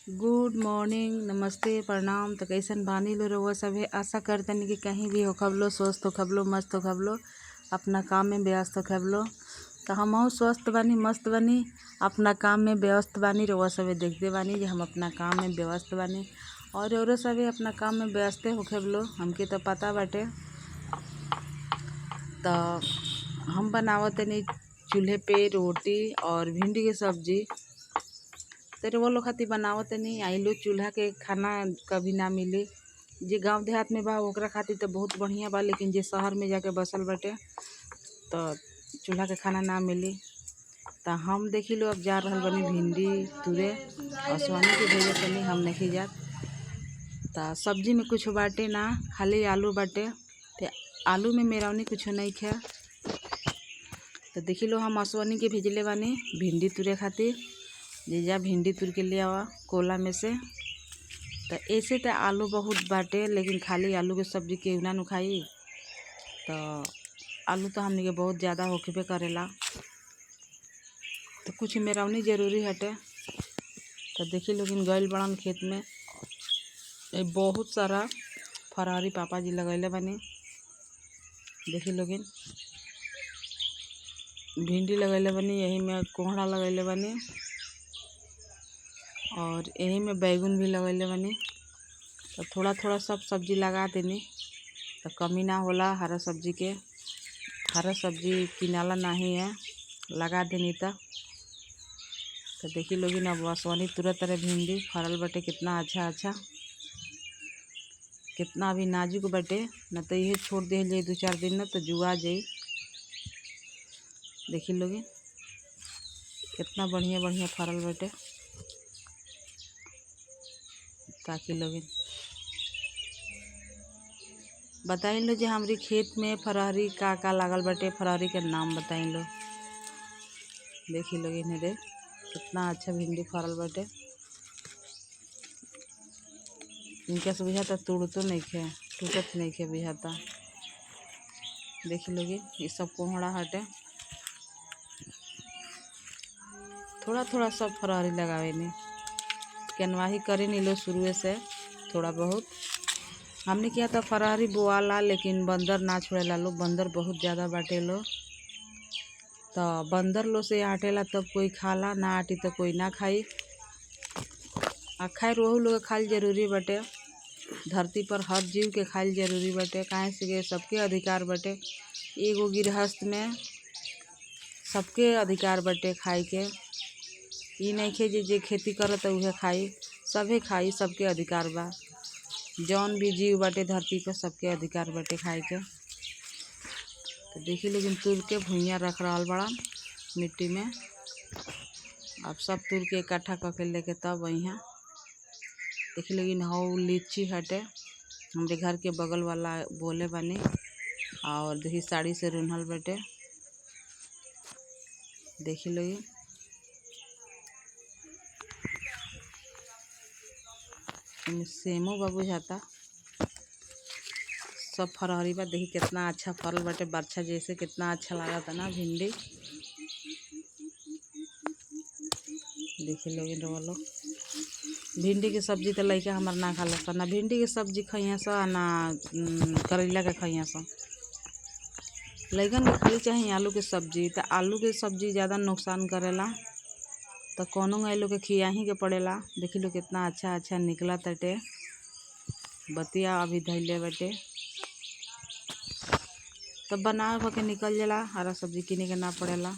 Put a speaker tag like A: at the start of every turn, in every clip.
A: Good morning, नमस्ते, प्रणाम। तो कैसन बानी लो रउआ सभे। आशा करतनी कि कहीं भी हो खबलो, स्वस्थ हो खबलो, मस्त हो खबलो, अपना काम में व्यस्त हो खबलो। तो हमहू स्वस्थ बानी, मस्त बानी, अपना काम में व्यस्त बानी। रउआ सभे देखते बानी कि हम अपना काम में व्यस्त बानी और सभे अपना काम में व्यस्त हो खबलो, हमके तो पता बाटे। तो हम बनावतनी चूल्हे पे रोटी और भिंडी की सब्जी। तो वो लोग खातिर बनावत नहीं आई लो। चूल्हा के खाना कभी ना मिले। जे गांव देहात में बा ओकरा खातिर तो बहुत बढ़िया बा, लेकिन जे शहर में जाके बसल बाटे तो चूल्हा के खाना ना मिली। तो हम देखी लो अब जा रहल बनी भिंडी तुरे आसमानी के भेजे तनी, हम नहीं जात। तो सब्जी में कुछ बाटे ना, खाली आलू बाटे। तो आलू में मेरावनी कुछ नहीं खे। तो देखी लो हम आसमानी के भेजले बानी भिंडी तुरे खातिर। जीजा भिंडी तुर के ले आवा कोला में से। तो ऐसे तो आलू बहुत बाटे, लेकिन खाली आलू के सब्जी केहू ना खाई। तो आलू तो हमने के बहुत ज़्यादा होखे करेला, तो कुछ मेरावनी जरूरी हटे। तो देखी लोगिन गइल बड़न खेत में, बहुत सारा फरारी पापा जी लगैले बनी। देखी लोगिन भिंडी लगैले बनी, यही में कोहड़ा लगैले बनी और यही में बैगन भी लगैले बनी। तो थोड़ा थोड़ा सब सब्जी लगा देनी, तो कमी ना होला हरा सब्जी के। हरा सब्जी किनाला नहीं है, लगा देनी। तो देखी लोगी ना बसवानी तुरंत तरह भिंडी फरल बटे, कितना अच्छा अच्छा, कितना भी नाजुक बटे। न तो ये छोड़ दे जाए 2-4 दिन न तो जुआ जाई। देखी लोगी कितना बढ़िया बढ़िया फरल बटे। ताकि लोग बताई लो जो हमारी खेत में फरहरी का लागल बटे, फरहरी के नाम बताई लो। देखी लोग इन्हें रे कितना अच्छा भिंडी फरल बटे। इनका से बुझाता तुड़तो नहीं खे, टूटत नहीं खे बुझाता। देखी लोग ये सब कोहड़ा हटे। थोड़ा थोड़ा सब फरहरी लगावे नहीं, केनवाही करे नहीं लो शुरू से थोड़ा बहुत। हमने किया था फरहरी बोआला, लेकिन बंदर ना छोड़ेला लो। बंदर बहुत ज़्यादा बाटे लो। तो बंदर लो से आटेला तब कोई खाला, ना आटी तो कोई ना खाई। आ खैर वही लोग खाल जरूरी बटे। धरती पर हर जीव के खाल जरूरी बटे, काहे से कि सबके अधिकार बटे। एगो गृहस्थ में सबके अधिकार बटे खाए के। ई नहीं खे जे खेती करत उहे खाई, सभे खाई, सबके अधिकार बा। जौन भी जीव बाटे धरती पर सबके अधिकार बाटे खाए के। तो देखी लेकिन तुर के भुइयाँ रख रहा बड़ा मिट्टी में। अब सब तुर के इकट्ठा करके लेके तब यहाँ देखी लेकिन हाउ लीची हटे, हमारे घर के बगल वाला बोले बनी। और देखी साड़ी से रुनहल बटे। देखी लोगी सेमो बाबू जाता सब फरहरी बा। देखी कितना अच्छा फरल बटे, बरछा जैसे कितना अच्छा लगा था ना भिंडी। देखी लोग रोलो भिंडी की सब्जी तो लइका हमार ना खा सा, ना भिंडी की सब्जी खइया सा, ना करेला के खइया सा। लइकन के खाली चाहिए आलू के सब्जी। तो आलू के सब्जी ज़्यादा नुकसान करेला, तो कोनो आलू के खिया ही के पड़ेला। देखी लो कितना अच्छा अच्छा निकला तटे। बतिया अभी धैले बटे, तब बना के निकल जाला। हरा सब्जी किने के ना पड़ेला,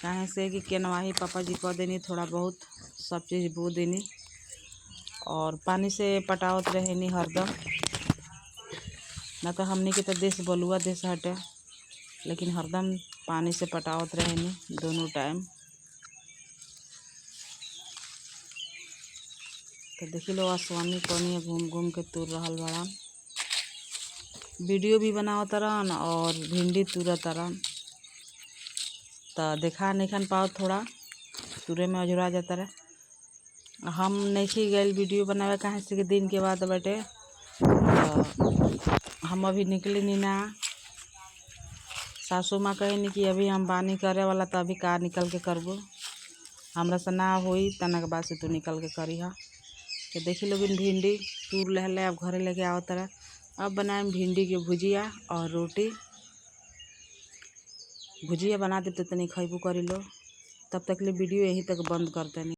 A: काहे से कि केनवाही पापा जी कह देनी, थोड़ा बहुत सब चीज़ बो देनी और पानी से पटावत रहेनी हरदम। ना तो हमने के तो देश बलुआ देश हटे, लेकिन हरदम पानी से पटावत रहेनी दोनों टाइम। तो देखी लो आसमानी कोनी घूम घूम के तुर रहल बड़ा। वीडियो भी बनावत रहन और भिंडी तुरत रहन। तो देखा नहीं पाओ, थोड़ा तुरे में अजुरा जाता रहे। हम नहीं गए वीडियो बनावे, कहाँ से कि दिन के बाद बटे। तो हम अभी निकले नहीं ना। सासू माँ कहे कि अभी हम बानी करे वाला, तो अभी का निकल के करबो। हमरा से ना होई तना के बाद से तू निकल के करी हा। तो देखी लोग भिंडी तूर लहले अब घरे लेके आओ तरह। अब बनाए भिंडी के भुजिया और रोटी। भुजिया बना दे तो तनी खैबू करी लो। तब तक ले वीडियो यहीं तक बंद कर देनी।